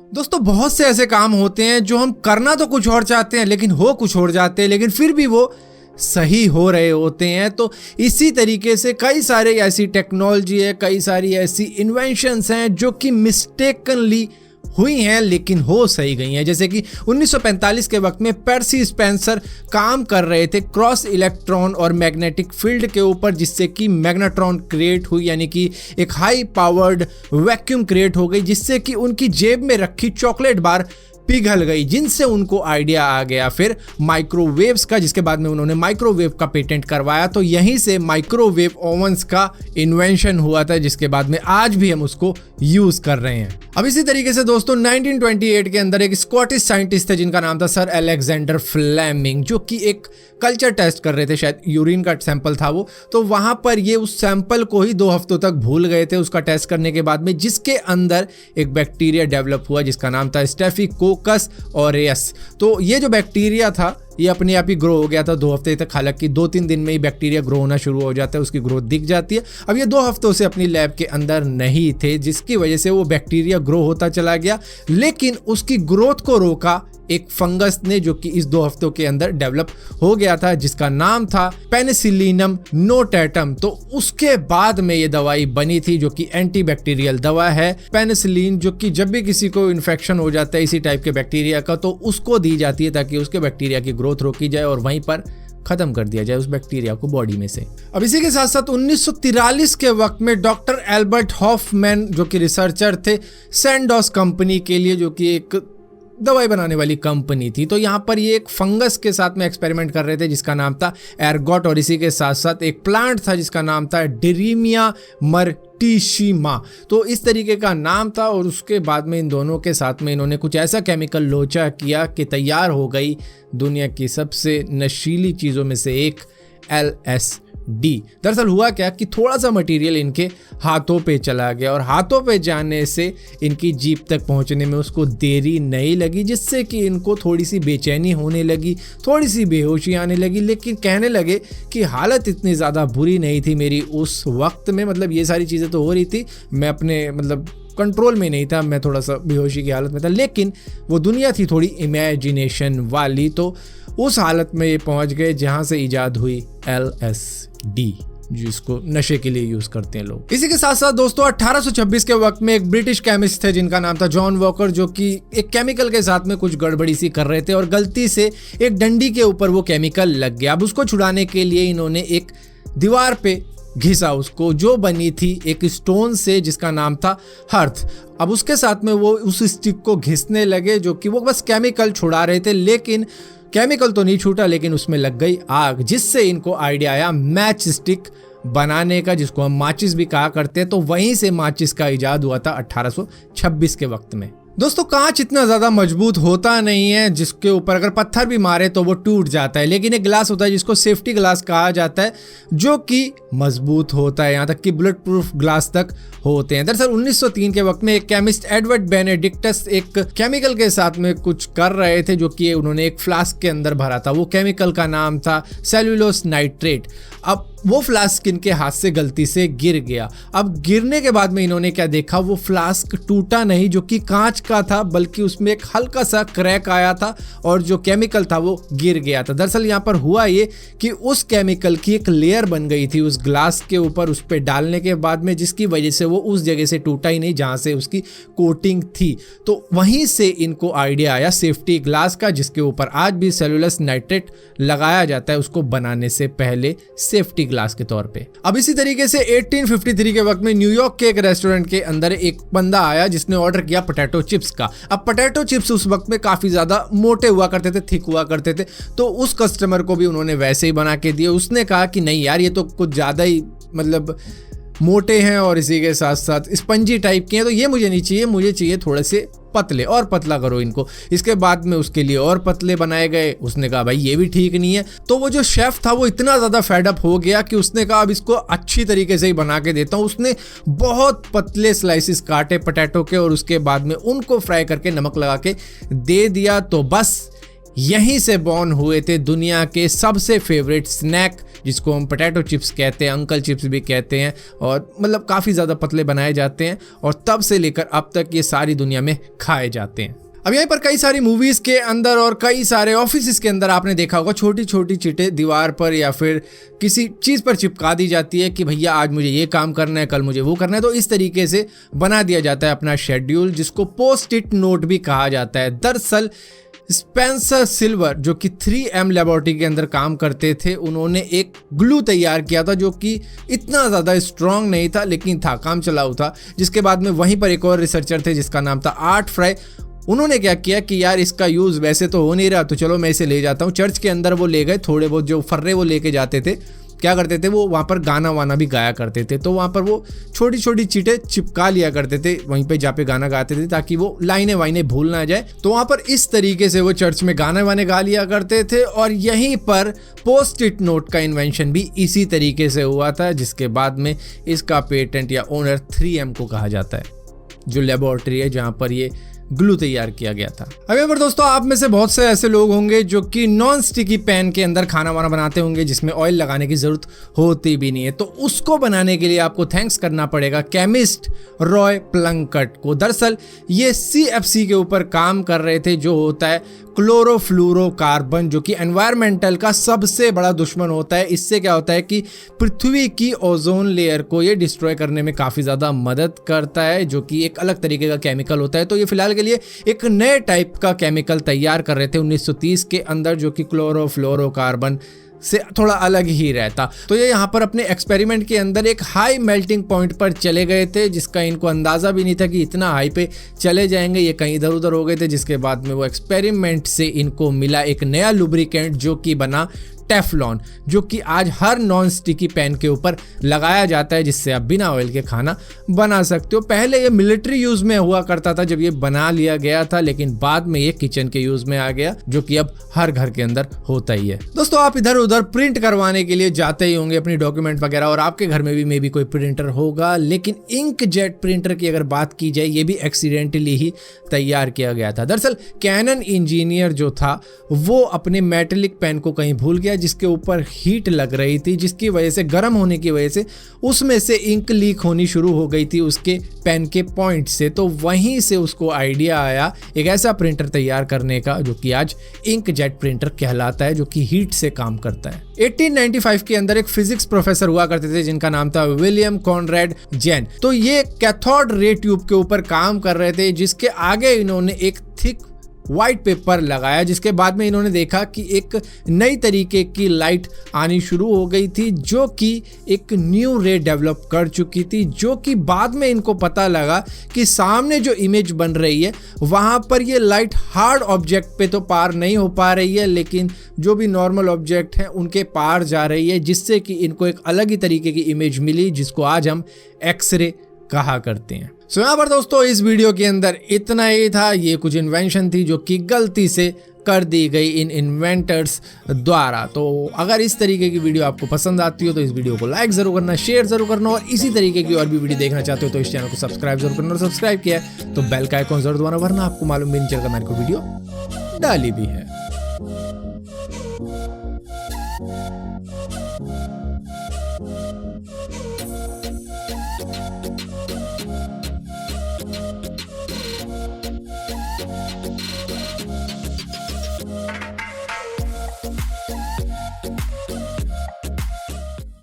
दोस्तों बहुत से ऐसे काम होते हैं जो हम करना तो कुछ और चाहते हैं लेकिन हो कुछ और जाते हैं, लेकिन फिर भी वो सही हो रहे होते हैं। तो इसी तरीके से कई सारे ऐसी टेक्नोलॉजी है, कई सारी ऐसी इन्वेंशंस हैं जो कि मिस्टेकनली हुई हैं लेकिन हो सही गई हैं। जैसे कि 1945 के वक्त में पर्सी स्पेंसर काम कर रहे थे क्रॉस इलेक्ट्रॉन और मैग्नेटिक फील्ड के ऊपर, जिससे कि मैग्नेट्रॉन क्रिएट हुई, यानी कि एक हाई पावर्ड वैक्यूम क्रिएट हो गई, जिससे कि उनकी जेब में रखी चॉकलेट बार पिघल गई, जिनसे उनको आइडिया आ गया फिर माइक्रोवेव्स का, जिसके बाद में उन्होंने माइक्रोवेव का पेटेंट करवाया। तो यहीं से माइक्रोवेव ओवंस का इन्वेंशन हुआ था, जिसके बाद में आज भी हम उसको यूज कर रहे हैं। अब इसी तरीके से दोस्तों 1928 के अंदर एक स्कॉटिश साइंटिस्ट थे जिनका नाम था सर अलेक्जेंडर फ्लेमिंग, जो कि एक कल्चर टेस्ट कर रहे थे, शायद यूरिन का सैंपल था वो। तो वहां पर ये उस सैंपल को ही 2 हफ्तों तक भूल गए थे उसका टेस्ट करने के बाद में, जिसके अंदर एक बैक्टीरिया डेवलप हुआ जिसका नाम था स्टेफिकोकस ऑरियस। तो ये जो बैक्टीरिया था ये अपने आप ही ग्रो हो गया था 2 हफ्ते तक। हालांकि 2-3 दिन में ही बैक्टीरिया ग्रो होना शुरू हो जाता है, उसकी ग्रोथ दिख जाती है। अब ये 2 हफ्तों से अपनी लैब के अंदर नहीं थे, जिसकी वजह से वो बैक्टीरिया ग्रो होता चला गया, लेकिन उसकी ग्रोथ को रोका एक फंगस ने, जो कि इस 2 हफ्तों के अंदर डेवलप हो गया था, जिसका नाम था पेनिसिलिनम नोटेटम। तो उसके बाद में ये दवाई बनी थी जो कि एंटीबैक्टीरियल दवा है पेनिसिलिन, जो कि जब भी किसी को इन्फेक्शन हो जाता है इसी टाइप के बैक्टीरिया का, तो उसको दी जाती है ताकि उसके बैक्टीरिया की ग्रोथ रोकी जाए और वहीं पर खत्म कर दिया जाए उस बैक्टीरिया को बॉडी में से। अब इसी के साथ साथ 1943 के वक्त में डॉक्टर एल्बर्ट हॉफमैन, जो कि रिसर्चर थे सैंडोज कंपनी के लिए, जो कि एक दवाई बनाने वाली कंपनी थी, तो यहाँ पर ये एक फंगस के साथ में एक्सपेरिमेंट कर रहे थे जिसका नाम था एर्गोट, और इसी के साथ साथ एक प्लांट था जिसका नाम था डिरीमिया मर्टिशिमा। तो इस तरीके का नाम था, और उसके बाद में इन दोनों के साथ में इन्होंने कुछ ऐसा केमिकल लोचा किया कि तैयार हो गई दुनिया की सबसे नशीली चीज़ों में से एक LSD। दरअसल हुआ क्या कि थोड़ा सा मटेरियल इनके हाथों पे चला गया, और हाथों पे जाने से इनकी जीभ तक पहुंचने में उसको देरी नहीं लगी, जिससे कि इनको थोड़ी सी बेचैनी होने लगी, थोड़ी सी बेहोशी आने लगी। लेकिन कहने लगे कि हालत इतनी ज़्यादा बुरी नहीं थी मेरी उस वक्त में, मतलब ये सारी चीज़ें तो हो रही थी, मैं अपने मतलब कंट्रोल में नहीं था, मैं थोड़ा सा बेहोशी की हालत में था, लेकिन वो दुनिया थी थोड़ी इमेजिनेशन वाली। तो उस हालत में ये पहुंच गए जहां से इजाद हुई LSD, जिसको नशे के लिए यूज करते हैं लोग। इसी के साथ साथ दोस्तों 1826 के वक्त में एक ब्रिटिश केमिस्ट थे जिनका नाम था जॉन वॉकर, जो कि एक केमिकल के साथ में कुछ गड़बड़ी सी कर रहे थे और गलती से एक डंडी के ऊपर वो केमिकल लग गया। अब उसको छुड़ाने के लिए इन्होंने एक दीवार पे घिसा उसको, जो बनी थी एक स्टोन से जिसका नाम था हर्थ। अब उसके साथ में वो उस स्टिक को घिसने लगे, जो कि वो बस केमिकल छुड़ा रहे थे, लेकिन केमिकल तो नहीं छूटा, लेकिन उसमें लग गई आग, जिससे इनको आइडिया आया मैच स्टिक बनाने का, जिसको हम माचिस भी कहा करते हैं। तो वहीं से माचिस का इजाद हुआ था 1826 के वक्त में। दोस्तों कांच इतना ज़्यादा मजबूत होता नहीं है जिसके ऊपर अगर पत्थर भी मारे तो वो टूट जाता है, लेकिन एक ग्लास होता है जिसको सेफ्टी ग्लास कहा जाता है, जो कि मजबूत होता है, यहाँ तक कि बुलेट प्रूफ ग्लास तक होते हैं। दरअसल 1903 के वक्त में एक केमिस्ट एडवर्ड बेनेडिक्टस एक केमिकल के साथ में कुछ कर रहे थे, जो कि उन्होंने एक फ्लास्क के अंदर भरा था। वो केमिकल का नाम था सेल्यूलोस नाइट्रेट। अब वो फ्लास्क इनके हाथ से गलती से गिर गया। अब गिरने के बाद में इन्होंने क्या देखा, वो फ्लास्क टूटा नहीं जो कि कांच का था, बल्कि उसमें एक हल्का सा क्रैक आया था और जो केमिकल था वो गिर गया था। दरअसल यहाँ पर हुआ ये कि उस केमिकल की एक लेयर बन गई थी उस ग्लास के ऊपर, उस पर डालने के बाद में, जिसकी वजह से वो उस जगह से टूटा ही नहीं जहाँ से उसकी कोटिंग थी। तो वहीं से इनको आइडिया आया सेफ्टी ग्लास का, जिसके ऊपर आज भी सेल्यूलोस नाइट्रेट लगाया जाता है उसको बनाने से पहले सेफ्टी ग्लास के तौर पे। अब इसी तरीके से 1853 के वक्त में न्यूयॉर्क के एक रेस्टोरेंट के अंदर एक बंदा आया जिसने ऑर्डर किया पोटैटो चिप्स का। अब पोटैटो चिप्स उस वक्त में काफी ज्यादा मोटे हुआ करते थे, थिक हुआ करते थे, तो उस कस्टमर को भी उन्होंने वैसे ही बना के दिए। उसने कहा कि नहीं यार, ये तो कुछ ज्यादा ही मतलब मोटे हैं और इसी के साथ साथ स्पंजी टाइप के हैं, तो ये मुझे नहीं चाहिए, मुझे चाहिए थोड़े से पतले, और पतला करो इनको। इसके बाद में उसके लिए और पतले बनाए गए। उसने कहा भाई ये भी ठीक नहीं है। तो वो जो शेफ था वो इतना ज़्यादा फेडअप हो गया कि उसने कहा अब इसको अच्छी तरीके से ही बना के देता हूँ। उसने बहुत पतले स्लाइसिस काटे पोटैटो के और उसके बाद में उनको फ्राई करके नमक लगा के दे दिया। तो बस यहीं से बॉर्न हुए थे दुनिया के सबसे फेवरेट स्नैक, जिसको हम पोटैटो चिप्स कहते हैं, अंकल चिप्स भी कहते हैं, और मतलब काफ़ी ज़्यादा पतले बनाए जाते हैं और तब से लेकर अब तक ये सारी दुनिया में खाए जाते हैं। अब यहाँ पर कई सारी मूवीज़ के अंदर और कई सारे ऑफिस के अंदर आपने देखा होगा छोटी छोटी चीटें दीवार पर या फिर किसी चीज़ पर चिपका दी जाती है कि भैया आज मुझे ये काम करना है, कल मुझे वो करना है। तो इस तरीके से बना दिया जाता है अपना शेड्यूल, जिसको पोस्ट इट नोट भी कहा जाता है। दरअसल स्पेंसर सिल्वर जो कि 3M लेबोरेटरी के अंदर काम करते थे, उन्होंने एक ग्लू तैयार किया था जो कि इतना ज़्यादा स्ट्रॉन्ग नहीं था लेकिन था काम चलाऊ था। जिसके बाद में वहीं पर एक और रिसर्चर थे जिसका नाम था आर्ट फ्राई। उन्होंने क्या किया कि यार इसका यूज़ वैसे तो हो नहीं रहा, तो चलो मैं इसे ले जाता हूँ। चर्च के अंदर वो ले गए, थोड़े बहुत जो फर्रे वो लेके जाते थे, क्या करते थे वो वहाँ पर गाना वाना भी गाया करते थे। तो वहाँ पर वो छोटी छोटी चीटें चिपका लिया करते थे वहीं पे जहाँ पे गाना गाते थे, ताकि वो लाइनें वाइनें भूल ना जाए। तो वहाँ पर इस तरीके से वो चर्च में गाने वाने गा लिया करते थे। और यहीं पर पोस्ट इट नोट का इन्वेंशन भी इसी तरीके से हुआ था, जिसके बाद में इसका पेटेंट या ओनर 3M को कहा जाता है, जो लेबोरेटरी है जहाँ पर ये ग्लू तैयार किया गया था। अब यहाँ पर दोस्तों आप में से बहुत से ऐसे लोग होंगे जो कि नॉन स्टिकी पैन के अंदर खाना वाना बनाते होंगे जिसमें ऑयल लगाने की जरूरत होती भी नहीं है। तो उसको बनाने के लिए आपको थैंक्स करना पड़ेगा केमिस्ट रॉय प्लंकट को। दरअसल ये CFC के ऊपर काम कर रहे थे, जो होता है क्लोरोफ्लोरोकार्बन, जो कि एनवायरमेंटल का सबसे बड़ा दुश्मन होता है। इससे क्या होता है कि पृथ्वी की ओजोन लेयर को ये डिस्ट्रॉय करने में काफ़ी ज़्यादा मदद करता है, जो कि एक अलग तरीके का केमिकल होता है। तो ये फिलहाल के लिए एक नए टाइप का केमिकल तैयार कर रहे थे 1930 के अंदर, जो कि क्लोरोफ्लोरोकार्बन से थोड़ा अलग ही रहता। तो ये यहाँ पर अपने एक्सपेरिमेंट के अंदर एक हाई मेल्टिंग पॉइंट पर चले गए थे, जिसका इनको अंदाज़ा भी नहीं था कि इतना हाई पे चले जाएंगे। ये कहीं इधर उधर हो गए थे, जिसके बाद में वो एक्सपेरिमेंट से इनको मिला एक नया लुब्रिकेंट जो कि बना टेफ्लॉन, जो कि आज हर नॉन स्टिकी पैन के ऊपर लगाया जाता है, जिससे आप बिना ऑयल के खाना बना सकते हो। पहले ये मिलिट्री यूज में हुआ करता था जब ये बना लिया गया था, लेकिन बाद में ये किचन के यूज में आ गया, जो कि अब हर घर के अंदर होता ही है। दोस्तों आप इधर उधर प्रिंट करवाने के लिए जाते ही होंगे अपनी डॉक्यूमेंट वगैरह, और आपके घर में भी मे बी कोई प्रिंटर होगा, लेकिन इंक जेट प्रिंटर की अगर बात की जाए, ये भी एक्सीडेंटली ही तैयार किया गया था। दरअसल कैनन इंजीनियर जो था वो अपने मेटेलिक पेन को कहीं भूल गया, जिसके ऊपर हीट लग रही थी, जिसकी वजह से गर्म होने की वजह से उसमें से इंक लीक होनी शुरू हो गई थी उसके पेन के पॉइंट से। तो वहीं से उसको आइडिया आया एक ऐसा प्रिंटर तैयार करने का जो कि आज इंक जेट प्रिंटर कहलाता है, जो कि हीट से काम करता है। 1895 के अंदर एक फिजिक्स प्रोफेसर हुआ करते थे जिनका नाम था विलियम कॉनरेड जेन। तो ये कैथोड रे ट्यूब के ऊपर काम कर रहे थे, जिसके आगे इन्होंने एक थिक व्हाइट पेपर लगाया, जिसके बाद में इन्होंने देखा कि एक नई तरीके की लाइट आनी शुरू हो गई थी, जो कि एक न्यू रे डेवलप कर चुकी थी, जो कि बाद में इनको पता लगा कि सामने जो इमेज बन रही है वहाँ पर ये लाइट हार्ड ऑब्जेक्ट पे तो पार नहीं हो पा रही है, लेकिन जो भी नॉर्मल ऑब्जेक्ट हैं उनके पार जा रही है, जिससे कि इनको एक अलग ही तरीके की इमेज मिली, जिसको आज हम एक्सरे कहा करते हैं। सो यहाँ पर दोस्तों इस वीडियो के अंदर इतना ही था। ये कुछ इन्वेंशन थी जो कि गलती से कर दी गई इन इन्वेंटर्स द्वारा। तो अगर इस तरीके की वीडियो आपको पसंद आती हो तो इस वीडियो को लाइक जरूर करना, शेयर जरूर करना, और इसी तरीके की और भी वीडियो देखना चाहते हो तो इस चैनल को सब्सक्राइब जरूर करना, और सब्सक्राइब किया है तो बेल का आइकॉन जरूर दबाना, वरना आपको मालूम भी नहीं चलेगा मैंने कोई वीडियो डाली भी है।